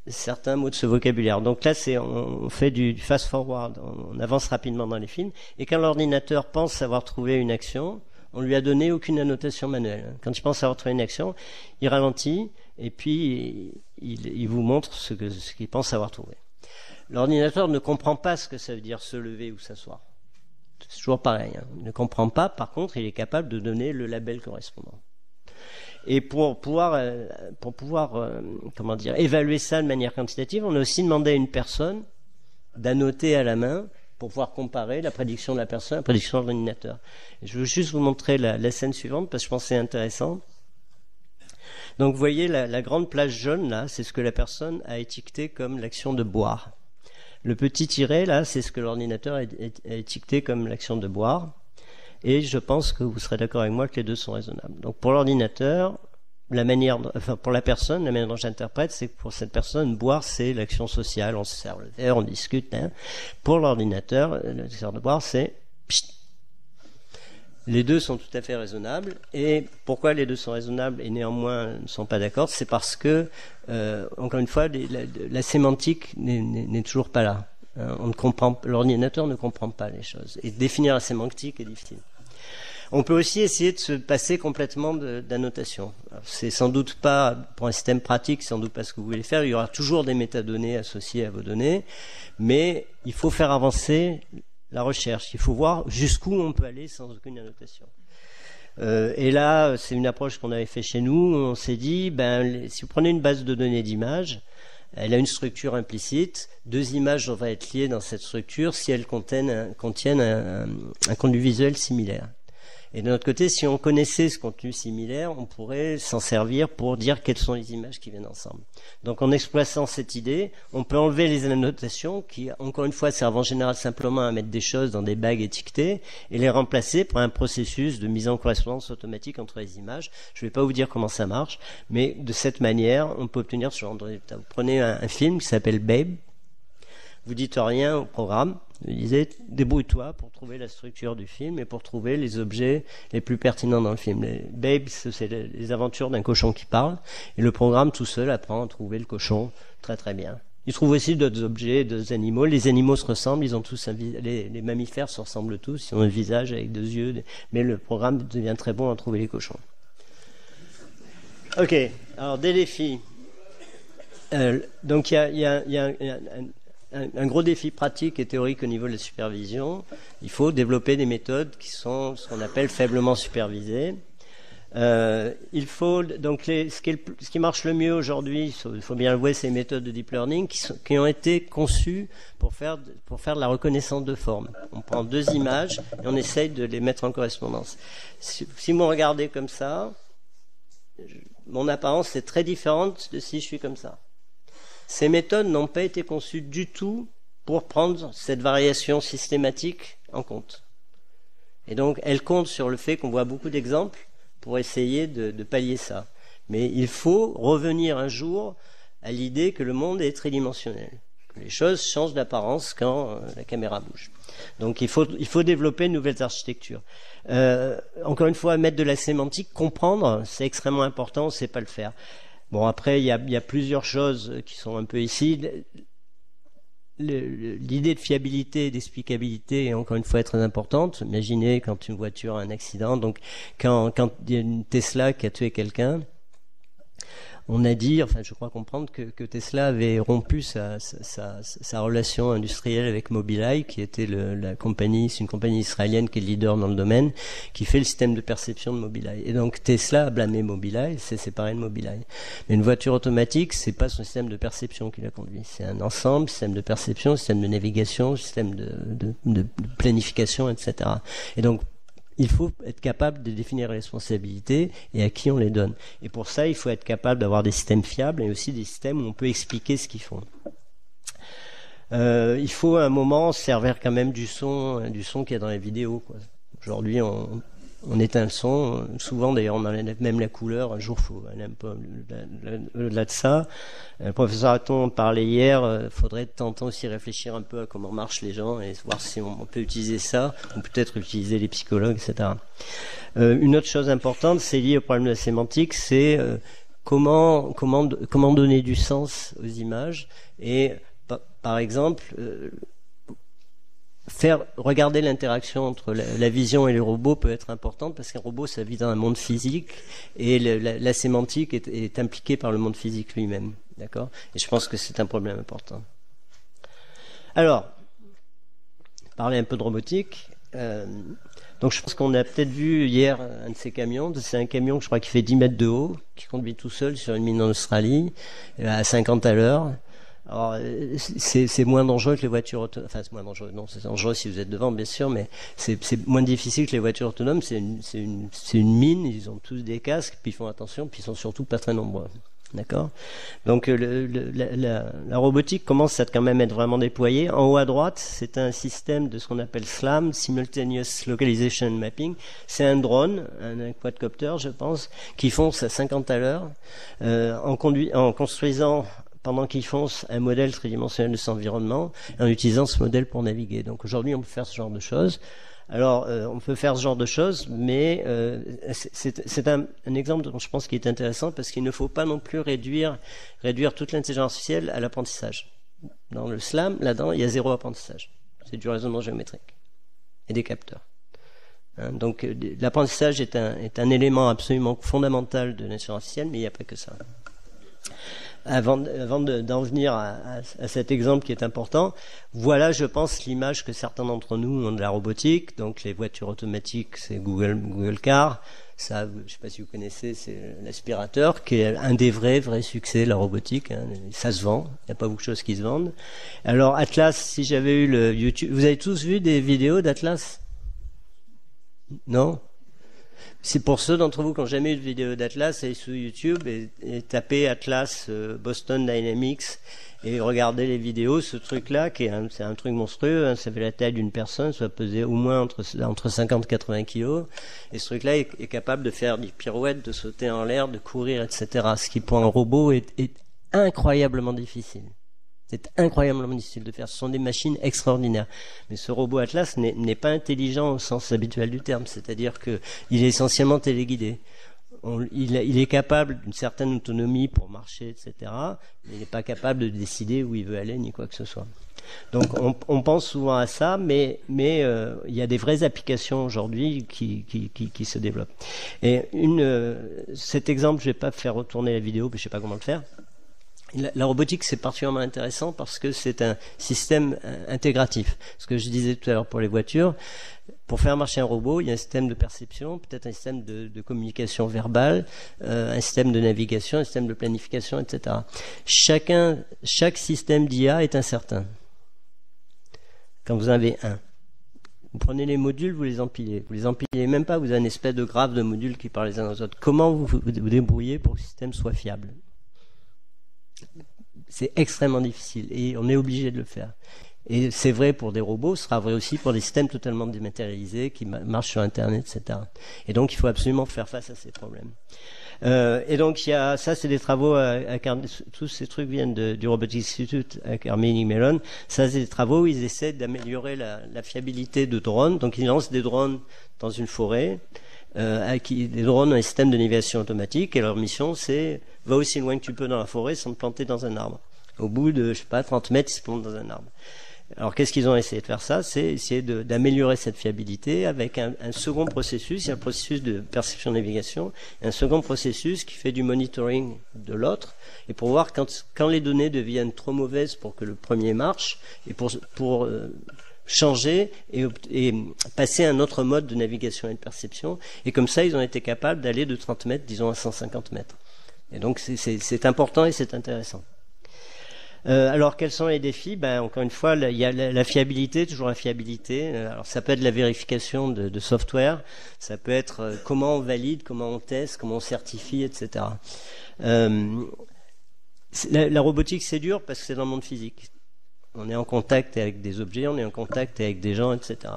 certains mots de ce vocabulaire. Donc là, on fait du fast forward, on avance rapidement dans les films, et quand l'ordinateur pense avoir trouvé une action, on lui a donné aucune annotation manuelle. Quand il pense avoir trouvé une action, il ralentit, et puis il vous montre ce qu'il pense avoir trouvé. L'ordinateur ne comprend pas ce que ça veut dire se lever ou s'asseoir. C'est toujours pareil. Il ne comprend pas, par contre, il est capable de donner le label correspondant. Et pour pouvoir évaluer ça de manière quantitative, on a aussi demandé à une personne d'annoter à la main pour pouvoir comparer la prédiction de la personne à la prédiction de l'ordinateur. Je veux juste vous montrer la scène suivante parce que je pense que c'est intéressant. Donc vous voyez la grande plage jaune là, c'est ce que la personne a étiqueté comme l'action de boire. Le petit tiret, là, c'est ce que l'ordinateur a étiqueté comme l'action de boire. Et je pense que vous serez d'accord avec moi que les deux sont raisonnables. Donc, pour l'ordinateur, pour la personne, la manière dont j'interprète, c'est que pour cette personne, boire, c'est l'action sociale. On se sert le verre, on discute. Hein. Pour l'ordinateur, l'action de boire, c'est pchit. Les deux sont tout à fait raisonnables. Et pourquoi les deux sont raisonnables et néanmoins ne sont pas d'accord? C'est parce que, encore une fois, la sémantique n'est toujours pas là. L'ordinateur ne comprend pas les choses. Et définir la sémantique est difficile. On peut aussi essayer de se passer complètement d'annotation. C'est sans doute pas, pour un système pratique, sans doute pas ce que vous voulez faire. Il y aura toujours des métadonnées associées à vos données. Mais il faut faire avancer la recherche. Il faut voir jusqu'où on peut aller sans aucune annotation. Et là, c'est une approche qu'on avait fait chez nous. On s'est dit, si vous prenez une base de données d'images, elle a une structure implicite. Deux images devraient être liées dans cette structure si elles contiennent un contenu visuel similaire. Et de notre côté, si on connaissait ce contenu similaire, on pourrait s'en servir pour dire quelles sont les images qui viennent ensemble. Donc en exploitant cette idée, on peut enlever les annotations qui, encore une fois, servent en général simplement à mettre des choses dans des bagues étiquetées et les remplacer par un processus de mise en correspondance automatique entre les images. Je ne vais pas vous dire comment ça marche, mais de cette manière, on peut obtenir ce genre de résultat. Vous prenez un film qui s'appelle Babe, vous dites rien au programme, vous disiez débrouille-toi pour trouver la structure du film et pour trouver les objets les plus pertinents dans le film. Babe, c'est les aventures d'un cochon qui parle, et le programme tout seul apprend à trouver le cochon très très bien. Il trouve aussi d'autres objets, d'autres animaux. Les animaux se ressemblent, ils ont tous les mammifères se ressemblent tous, ils ont un visage avec deux yeux, mais le programme devient très bon à trouver les cochons. Ok, alors des défis. Donc il y a un gros défi pratique et théorique au niveau de la supervision. Il faut développer des méthodes qui sont ce qu'on appelle faiblement supervisées. Il faut donc ce qui marche le mieux aujourd'hui, il faut bien l'avouer, c'est les méthodes de deep learning qui ont été conçues pour faire de la reconnaissance de forme. On prend deux images et on essaye de les mettre en correspondance. Si vous me regardez comme ça, mon apparence est très différente de si je suis comme ça. Ces méthodes n'ont pas été conçues du tout pour prendre cette variation systématique en compte. Et donc, elles comptent sur le fait qu'on voit beaucoup d'exemples pour essayer de pallier ça. Mais il faut revenir un jour à l'idée que le monde est tridimensionnel, que les choses changent d'apparence quand la caméra bouge. Donc il faut développer de nouvelles architectures. Encore une fois, mettre de la sémantique, comprendre, c'est extrêmement important, on ne sait pas le faire. Bon, après, il y a plusieurs choses qui sont un peu ici. L'idée de fiabilité et d'explicabilité est encore une fois très importante. Imaginez quand une voiture a un accident, donc quand il y a une Tesla qui a tué quelqu'un, on a dit, enfin je crois comprendre que Tesla avait rompu sa relation industrielle avec Mobileye, qui était la compagnie, c'est une compagnie israélienne qui est leader dans le domaine, qui fait le système de perception de Mobileye. Et donc Tesla a blâmé Mobileye, s'est séparé de Mobileye. Mais une voiture automatique, c'est pas son système de perception qui la conduit, c'est un ensemble, système de perception, système de navigation, système de planification, etc. Et donc il faut être capable de définir les responsabilités et à qui on les donne. Et pour ça, il faut être capable d'avoir des systèmes fiables et aussi des systèmes où on peut expliquer ce qu'ils font. Il faut à un moment servir quand même du son qu'il y a dans les vidéos, quoi. Aujourd'hui, on éteint le son. Souvent, d'ailleurs, on enlève même la couleur. Un jour, il faut aller un peu au-delà de ça. Le professeur Hatton parlait hier, faudrait de temps en temps aussi réfléchir un peu à comment marchent les gens et voir si on peut utiliser ça, ou peut-être utiliser les psychologues, etc. Une autre chose importante, c'est lié au problème de la sémantique, c'est comment donner du sens aux images. Et par exemple, regarder l'interaction entre la vision et les robots peut être importante, parce qu'un robot, ça vit dans un monde physique, et la sémantique est impliquée par le monde physique lui-même. D'accord ? Et je pense que c'est un problème important. Alors, parler un peu de robotique. Donc je pense qu'on a peut-être vu hier un de ces camions. C'est un camion, je crois, qui fait 10 mètres de haut, qui conduit tout seul sur une mine en Australie, à 50 à l'heure. Alors, c'est moins dangereux que les voitures autonomes. Enfin, c'est moins dangereux. Non, c'est dangereux si vous êtes devant, bien sûr, mais c'est moins difficile que les voitures autonomes. C'est une mine. Ils ont tous des casques, puis ils font attention, puis ils sont surtout pas très nombreux. D'accord ? Donc, la robotique commence à quand même être vraiment déployée. En haut à droite, c'est un système de ce qu'on appelle SLAM, Simultaneous Localization Mapping. C'est un drone, un quadcopter, je pense, qui fonce à 50 à l'heure, en construisant, pendant qu'il fonce, un modèle tridimensionnel de son environnement, en utilisant ce modèle pour naviguer. Donc aujourd'hui, on peut faire ce genre de choses. Alors, on peut faire ce genre de choses, mais c'est un exemple dont je pense qui est intéressant, parce qu'il ne faut pas non plus réduire toute l'intelligence artificielle à l'apprentissage. Dans le SLAM, là-dedans, il y a 0 apprentissage. C'est du raisonnement géométrique et des capteurs. Donc, l'apprentissage est un élément absolument fondamental de l'intelligence artificielle, mais il n'y a pas que ça. Avant d'en venir à cet exemple qui est important, voilà, je pense, l'image que certains d'entre nous ont de la robotique. Donc les voitures automatiques, c'est Google Car. Ça, je ne sais pas si vous connaissez, c'est l'aspirateur, qui est un des vrais succès de la robotique. Hein. Ça se vend, il n'y a pas beaucoup de choses qui se vendent. Alors Atlas, si j'avais eu le YouTube... Vous avez tous vu des vidéos d'Atlas ? Non ? C'est pour ceux d'entre vous qui n'ont jamais eu de vidéo d'Atlas, allez sur YouTube et tapez Atlas Boston Dynamics et regardez les vidéos. Ce truc-là, c'est un truc monstrueux, hein, ça fait la taille d'une personne, ça va peser au moins entre 50 et 80 kilos. Et ce truc-là est capable de faire des pirouettes, de sauter en l'air, de courir, etc. Ce qui pour un robot est incroyablement difficile. C'est incroyablement difficile de faire. Ce sont des machines extraordinaires. Mais ce robot Atlas n'est pas intelligent au sens habituel du terme. C'est-à-dire qu'il est essentiellement téléguidé. Il est capable d'une certaine autonomie pour marcher, etc. Mais il n'est pas capable de décider où il veut aller, ni quoi que ce soit. Donc on pense souvent à ça, mais il y a des vraies applications aujourd'hui qui se développent. Et cet exemple, je ne vais pas faire retourner la vidéo, mais je ne sais pas comment le faire. La robotique, c'est particulièrement intéressant parce que c'est un système intégratif. Ce que je disais tout à l'heure pour les voitures, pour faire marcher un robot, il y a un système de perception, peut-être un système de communication verbale, un système de navigation, un système de planification, etc. Chaque système d'IA est incertain. Quand vous en avez un, vous prenez les modules, vous les empilez. Vous les empilez même pas, vous avez une espèce de graphe de modules qui parlent les uns aux autres. Comment vous débrouillez pour que le système soit fiable ? c'est extrêmement difficile et on est obligé de le faire. Et c'est vrai pour des robots, ce sera vrai aussi pour des systèmes totalement dématérialisés qui marchent sur Internet, etc. Et donc, il faut absolument faire face à ces problèmes. Et donc, il y a, ça, c'est des travaux tous ces trucs viennent du Robotics Institute à Carnegie Mellon. Ça, c'est des travaux où ils essaient d'améliorer la fiabilité de drones. Donc, ils lancent des drones dans une forêt, des drones dans un système de navigation automatique, et leur mission, c'est va aussi loin que tu peux dans la forêt sans te planter dans un arbre. Au bout de, je sais pas, 30 mètres, ils se plantent dans un arbre. Alors, qu'est-ce qu'ils ont essayé de faire ça? C'est essayer d'améliorer cette fiabilité avec un second processus. Il y a le processus de perception-navigation, un second processus qui fait du monitoring de l'autre, et pour voir quand les données deviennent trop mauvaises pour que le premier marche, et pour changer et passer à un autre mode de navigation et de perception. Et comme ça, ils ont été capables d'aller de 30 mètres, disons, à 150 mètres. Et donc, c'est important et c'est intéressant. Alors, quels sont les défis? Encore une fois, il y a la fiabilité, toujours la fiabilité. Alors, ça peut être la vérification de software, ça peut être comment on valide, comment on teste, comment on certifie, etc. La robotique, c'est dur parce que c'est dans le monde physique. On est en contact avec des objets, on est en contact avec des gens, etc.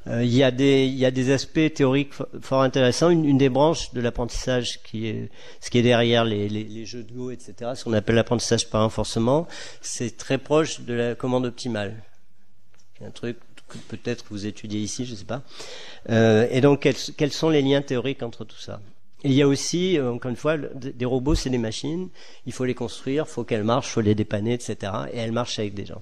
Il y a des aspects théoriques fort intéressants. Une des branches de l'apprentissage ce qui est derrière les jeux de Go, etc., ce qu'on appelle l'apprentissage par renforcement, c'est très proche de la commande optimale. C'est un truc que peut-être vous étudiez ici, je sais pas. Et donc, quels sont les liens théoriques entre tout ça? Et il y a aussi, encore une fois, des robots, c'est des machines. Il faut les construire, il faut qu'elles marchent, il faut les dépanner, etc. Et elles marchent avec des gens.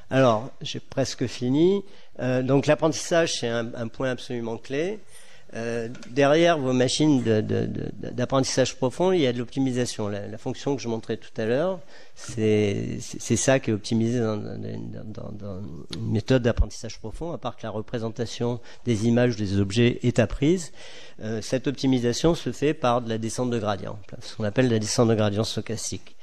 Alors, j'ai presque fini. Donc, l'apprentissage, c'est un point absolument clé. Derrière vos machines d'apprentissage profond, il y a de l'optimisation. La fonction que je montrais tout à l'heure, c'est ça qui est optimisé dans une méthode d'apprentissage profond, à part que la représentation des images des objets est apprise. Cette optimisation se fait par de la descente de gradient, ce qu'on appelle la descente de gradient stochastique.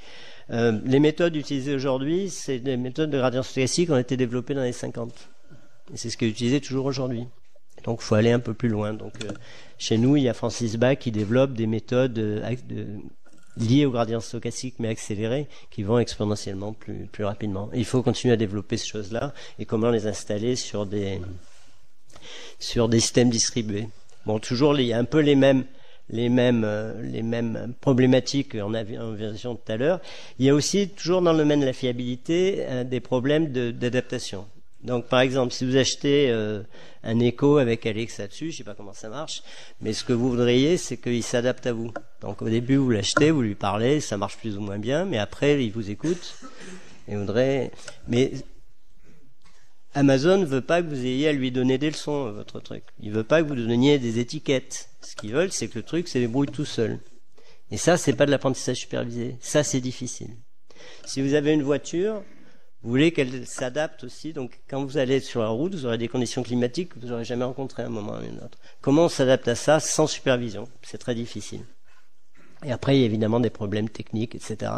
Les méthodes utilisées aujourd'hui, c'est des méthodes de gradient stochastique qui ont été développées dans les 50. Et c'est ce qui est utilisé toujours aujourd'hui. Donc, il faut aller un peu plus loin. Donc, chez nous, il y a Francis Bach qui développe des méthodes liées au gradient stochastique, mais accélérées, qui vont exponentiellement plus rapidement. Et il faut continuer à développer ces choses-là et comment les installer sur des systèmes distribués. Bon, toujours, il y a un peu les mêmes problématiques qu'on avait en version tout à l'heure. Il y a aussi, toujours dans le domaine de la fiabilité, des problèmes d'adaptation. Donc, par exemple, si vous achetez un Echo avec Alexa dessus, je sais pas comment ça marche, mais ce que vous voudriez, c'est qu'il s'adapte à vous. Donc, au début, vous l'achetez, vous lui parlez, ça marche plus ou moins bien, mais après, il vous écoute et voudrait. Mais Amazon ne veut pas que vous ayez à lui donner des leçons à votre truc. Il veut pas que vous donniez des étiquettes. Ce qu'ils veulent, c'est que le truc se débrouille tout seul. Et ça, c'est pas de l'apprentissage supervisé. Ça, c'est difficile. Si vous avez une voiture, vous voulez qu'elle s'adapte aussi. Donc, quand vous allez sur la route, vous aurez des conditions climatiques que vous n'aurez jamais rencontrées à un moment ou à un autre. Comment on s'adapte à ça sans supervision? C'est très difficile. Et après, il y a évidemment des problèmes techniques, etc.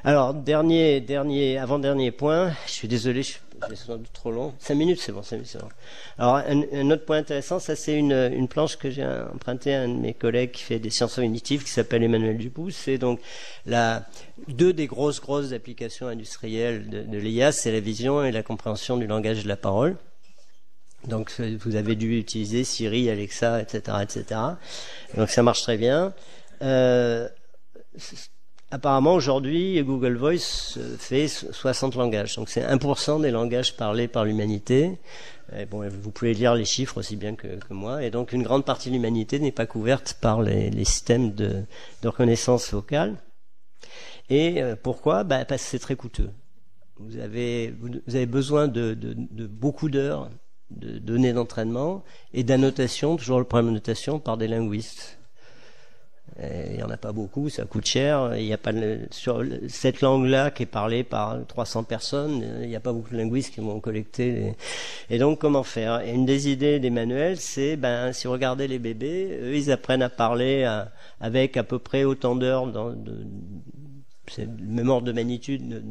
Alors, avant-dernier point, je suis désolé, je vais sans doute trop long. 5 minutes, c'est bon, 5 minutes, c'est bon. Alors, un autre point intéressant, ça c'est une planche que j'ai empruntée à un de mes collègues qui fait des sciences cognitives, qui s'appelle Emmanuel Dupousse. C'est donc deux des grosses applications industrielles de l'IA, c'est la vision et la compréhension du langage de la parole. Donc, vous avez dû utiliser Siri, Alexa, etc., etc. Donc, ça marche très bien. Apparemment, aujourd'hui, Google Voice fait 60 langages. Donc, c'est 1% des langages parlés par l'humanité. Et bon, vous pouvez lire les chiffres aussi bien que moi. Et donc, une grande partie de l'humanité n'est pas couverte par les systèmes de reconnaissance vocale. Et pourquoi? Parce que c'est très coûteux. Vous avez besoin de beaucoup d'heures de données d'entraînement et d'annotation, toujours le problème d'annotation, par des linguistes. Il n'y en a pas beaucoup, ça coûte cher. Il y a pas sur cette langue-là qui est parlée par 300 personnes, il n'y a pas beaucoup de linguistes qui vont collecter. Et donc, comment faire? Et une des idées d'Emmanuel, c'est, si vous regardez les bébés, eux, ils apprennent à parler avec à peu près autant d'heures c'est le même ordre de magnitude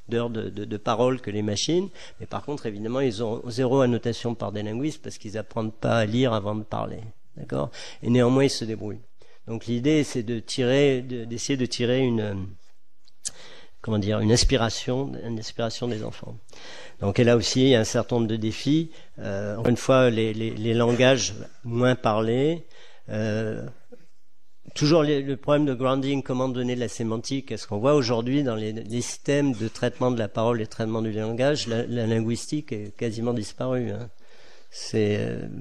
d'heures de parole que les machines. Mais par contre, évidemment, ils ont zéro annotation par des linguistes parce qu'ils apprennent pas à lire avant de parler. D'accord? Et néanmoins, ils se débrouillent. Donc l'idée, c'est d'essayer de tirer une inspiration des enfants. Donc et là aussi, il y a un certain nombre de défis. Encore une fois, les langages moins parlés. Toujours le problème de grounding, comment donner de la sémantique. Est-ce qu'on voit aujourd'hui dans les systèmes de traitement de la parole et de traitement du langage, la linguistique est quasiment disparue. Hein.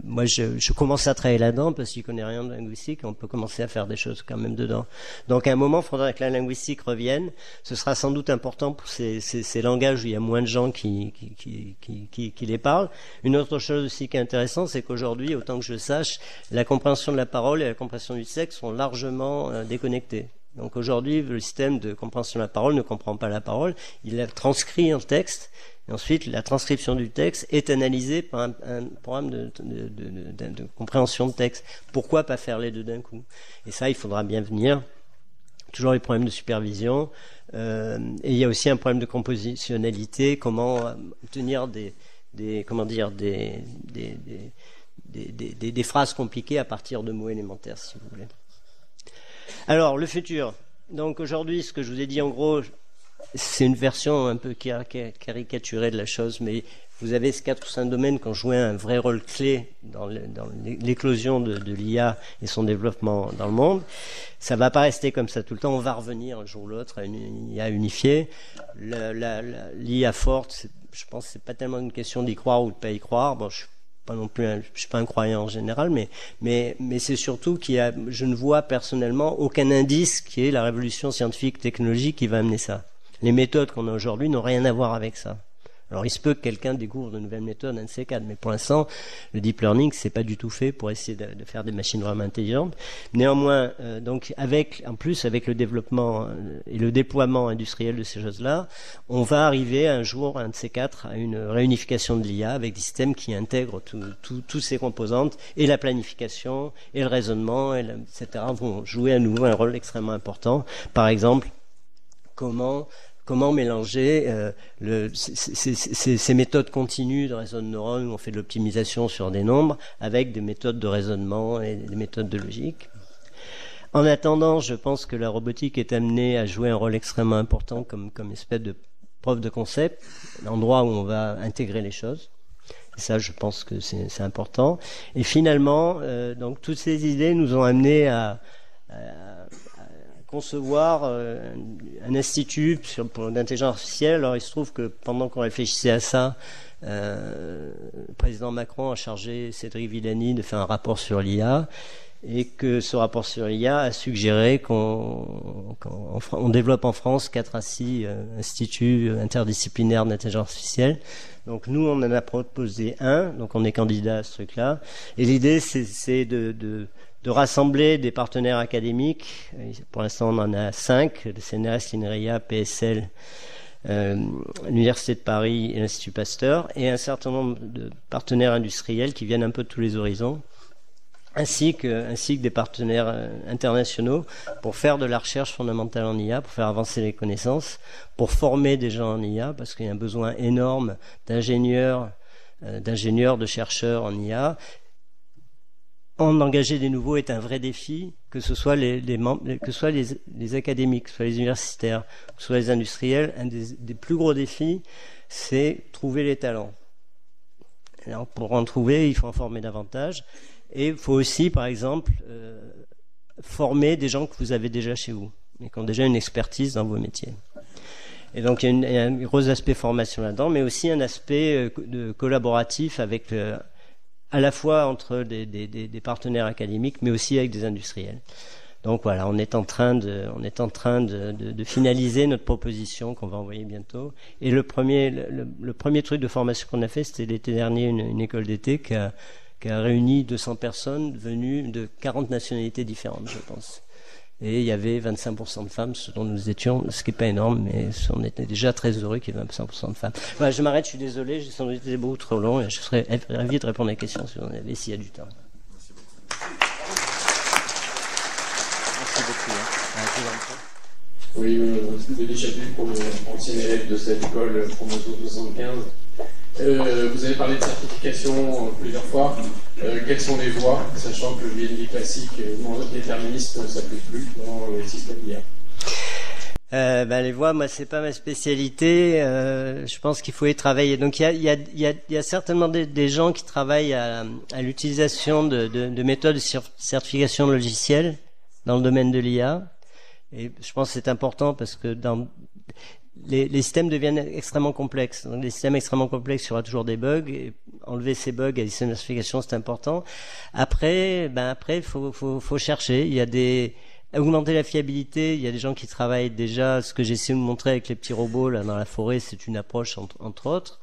Moi, je commence à travailler là-dedans parce que je connais rien de linguistique. On peut commencer à faire des choses quand même dedans. Donc, à un moment, il faudra que la linguistique revienne. Ce sera sans doute important pour ces langages où il y a moins de gens qui les parlent. Une autre chose aussi qui est intéressante, c'est qu'aujourd'hui, autant que je sache, la compréhension de la parole et la compréhension du texte sont largement déconnectées. Donc aujourd'hui, le système de compréhension de la parole ne comprend pas la parole. Il la transcrit en texte. Et ensuite, la transcription du texte est analysée par un programme de compréhension de texte. Pourquoi pas faire les deux d'un coup? Et ça, il faudra bien venir. Toujours les problèmes de supervision. Et il y a aussi un problème de compositionnalité. Comment obtenir des phrases compliquées à partir de mots élémentaires, si vous voulez. Alors, le futur. Donc aujourd'hui, ce que je vous ai dit en gros, c'est une version un peu caricaturée de la chose, mais vous avez ces 4 ou 5 domaines qui ont joué un vrai rôle clé dans l'éclosion de l'IA et son développement dans le monde. Ça va pas rester comme ça tout le temps, on va revenir un jour ou l'autre à une IA unifiée. L'IA forte, je pense que c'est pas tellement une question d'y croire ou de pas y croire. Bon, je suis pas un croyant en général, mais c'est surtout je ne vois personnellement aucun indice qui est la révolution scientifique technologique qui va amener ça. Les méthodes qu'on a aujourd'hui n'ont rien à voir avec ça. Alors il se peut que quelqu'un découvre de nouvelles méthodes, un de ces quatre, mais pour l'instant, le deep learning, c'est pas du tout fait pour essayer de faire des machines vraiment intelligentes. Néanmoins, donc en plus avec le développement et le déploiement industriel de ces choses-là, on va arriver un jour, un de ces quatre, à une réunification de l'IA avec des systèmes qui intègrent toutes ces composantes, et la planification, et le raisonnement, etc. vont jouer à nouveau un rôle extrêmement important. Par exemple, comment mélanger ces méthodes continues de réseau de neurones où on fait de l'optimisation sur des nombres avec des méthodes de raisonnement et des méthodes de logique. En attendant, je pense que la robotique est amenée à jouer un rôle extrêmement important comme espèce de preuve de concept, l'endroit où on va intégrer les choses. Et ça, je pense que c'est important. Et finalement, donc toutes ces idées nous ont amenés à concevoir un institut d'intelligence artificielle. Alors il se trouve que pendant qu'on réfléchissait à ça, le président Macron a chargé Cédric Villani de faire un rapport sur l'IA, et que ce rapport sur l'IA a suggéré qu'on développe en France 4 à 6 instituts interdisciplinaires d'intelligence artificielle. Donc nous, on en a proposé un, donc on est candidat à ce truc-là. Et l'idée, c'est de rassembler des partenaires académiques. Pour l'instant, on en a 5, le CNRS, l'INRIA, PSL, l'Université de Paris et l'Institut Pasteur, et un certain nombre de partenaires industriels qui viennent un peu de tous les horizons, ainsi que des partenaires internationaux pour faire de la recherche fondamentale en IA, pour faire avancer les connaissances, pour former des gens en IA, parce qu'il y a un besoin énorme d'ingénieurs, de chercheurs en IA. En engager des nouveaux est un vrai défi, que ce soit les académiques, que ce soit les universitaires, que ce soit les industriels. Un des plus gros défis, c'est trouver les talents. Alors, pour en trouver, il faut en former davantage. Et il faut aussi, par exemple, former des gens que vous avez déjà chez vous, et qui ont déjà une expertise dans vos métiers. Et donc, il y a un gros aspect formation là-dedans, mais aussi un aspect collaboratif avec à la fois entre des partenaires académiques, mais aussi avec des industriels. Donc voilà, on est en train de finaliser notre proposition qu'on va envoyer bientôt. Et le premier truc de formation qu'on a fait, c'était l'été dernier, une école d'été qui a réuni 200 personnes venues de 40 nationalités différentes, je pense. Et il y avait 25% de femmes, ce dont nous étions, ce qui n'est pas énorme, mais on était déjà très heureux qu'il y ait 25% de femmes. Voilà, je m'arrête, je suis désolé, j'ai sans doute été beaucoup trop long, et je serais ravi de répondre à des questions si vous en avez, s'il y a du temps. Merci beaucoup. Oui, Denis Chaput, ancien élève de cette école Promotion 75. Vous avez parlé de certification plusieurs fois. Quelles sont les voies, sachant que le BNB classique non déterministe ne s'applique plus dans les systèmes d'IA? Les voies, moi, c'est pas ma spécialité. Je pense qu'il faut y travailler. Donc, il y a certainement des gens qui travaillent à l'utilisation de méthodes de certification logicielle dans le domaine de l'IA. Et je pense que c'est important parce que les systèmes deviennent extrêmement complexes. Dans les systèmes extrêmement complexes, il y aura toujours des bugs. Et enlever ces bugs à des systèmes de certification, c'est important. Après, faut chercher. Il y a augmenter la fiabilité, il y a des gens qui travaillent déjà. Ce que j'essaie de vous montrer avec les petits robots là dans la forêt, c'est une approche entre autres.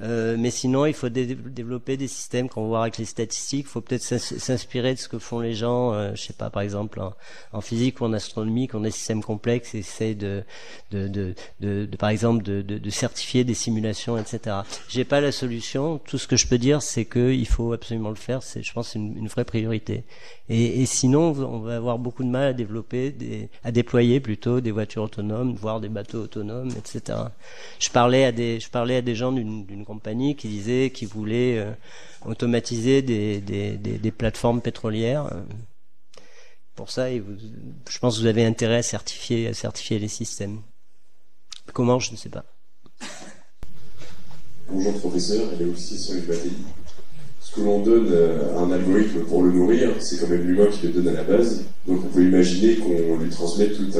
Mais sinon, il faut développer des systèmes qu'on va voir avec les statistiques. Il faut peut-être s'inspirer de ce que font les gens, je sais pas, par exemple en physique ou en astronomie, qu'on a des systèmes complexes et essayent par exemple de certifier des simulations, etc. J'ai pas la solution. Tout ce que je peux dire, c'est qu'il faut absolument le faire. Je pense, c'est une vraie priorité. Et sinon, on va avoir beaucoup de mal à déployer plutôt des voitures autonomes, voire des bateaux autonomes, etc. Je parlais à des gens d'une compagnie qui voulait automatiser des plateformes pétrolières. Pour ça, je pense que vous avez intérêt à certifier les systèmes. Comment, je ne sais pas. Bonjour professeur, elle est aussi sur Batelli. Ce que l'on donne à un algorithme pour le nourrir, c'est quand même l'humain qui le donne à la base. Donc on peut imaginer qu'on lui transmette tout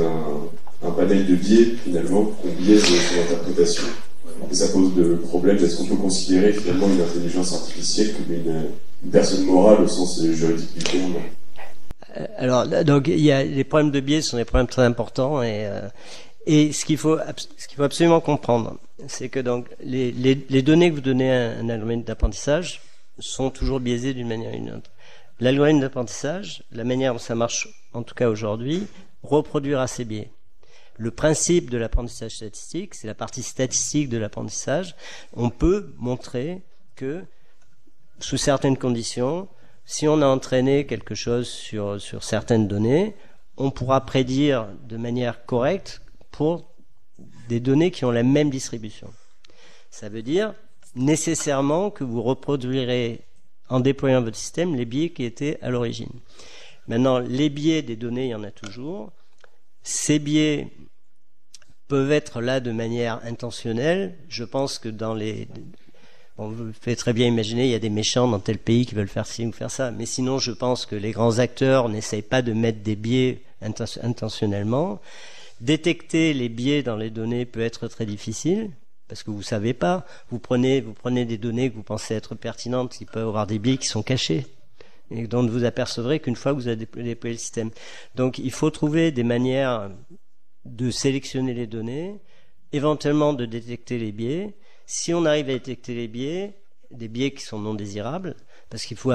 un panel de biais, finalement, qu'on biaise son interprétation. Et ça pose de problème. Est-ce qu'on peut considérer finalement une intelligence artificielle comme une personne morale au sens juridique du terme? Alors, donc, les problèmes de biais sont des problèmes très importants et ce qu'il faut absolument comprendre, c'est que donc les données que vous donnez à un algorithme d'apprentissage sont toujours biaisées d'une manière ou d'une autre. L'algorithme d'apprentissage, la manière dont ça marche, en tout cas aujourd'hui, reproduira ces biais. Le principe de l'apprentissage statistique, c'est la partie statistique de l'apprentissage. On peut montrer que, sous certaines conditions, si on a entraîné quelque chose sur certaines données, on pourra prédire de manière correcte pour des données qui ont la même distribution. Ça veut dire nécessairement que vous reproduirez, en déployant votre système, les biais qui étaient à l'origine. Maintenant, les biais des données, il y en a toujours. Ces biais peuvent être là de manière intentionnelle. Je pense que vous pouvez très bien imaginer, il y a des méchants dans tel pays qui veulent faire ci ou faire ça. Mais sinon, je pense que les grands acteurs n'essayent pas de mettre des biais intentionnellement. Détecter les biais dans les données peut être très difficile, parce que vous savez pas. Vous prenez des données que vous pensez être pertinentes, il peut y avoir des biais qui sont cachés, et dont vous apercevrez qu'une fois que vous avez déployé le système. Donc, il faut trouver des manières de sélectionner les données, éventuellement de détecter les biais. Si on arrive à détecter les biais, des biais qui sont non désirables, parce qu'il faut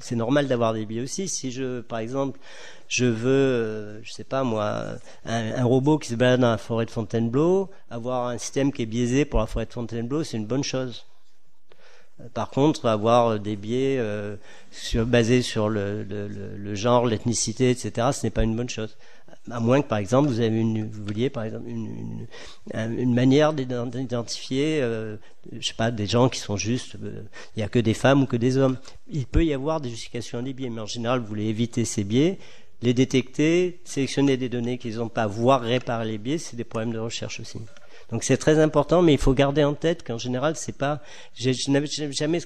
c'est normal d'avoir des biais aussi. Si par exemple, je veux, je sais pas moi, un robot qui se balade dans la forêt de Fontainebleau, avoir un système qui est biaisé pour la forêt de Fontainebleau, c'est une bonne chose. Par contre, avoir des biais basés sur le genre, l'ethnicité, etc., ce n'est pas une bonne chose. À moins que, par exemple, vous vouliez, par exemple, une manière d'identifier, je sais pas, des gens qui sont juste, il y a que des femmes ou que des hommes. Il peut y avoir des justifications à des biais, mais en général, vous voulez éviter ces biais, les détecter, sélectionner des données qu'ils n'ont pas, voire réparer les biais, c'est des problèmes de recherche aussi. Donc c'est très important, mais il faut garder en tête qu'en général, c'est pas. Je n'avais jamais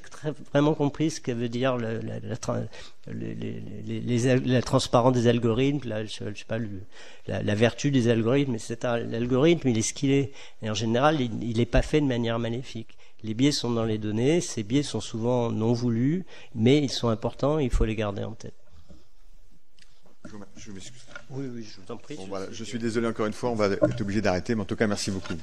vraiment compris ce que veut dire la transparence des algorithmes, je sais pas, la vertu des algorithmes, etc. L'algorithme, il est ce qu'il est, et en général, il n'est pas fait de manière maléfique. Les biais sont dans les données, ces biais sont souvent non voulus, mais ils sont importants, il faut les garder en tête. Je m'excuse. Oui, je vous en prie. Bon, voilà, je suis désolé encore une fois, on va être obligé d'arrêter, mais en tout cas, merci beaucoup.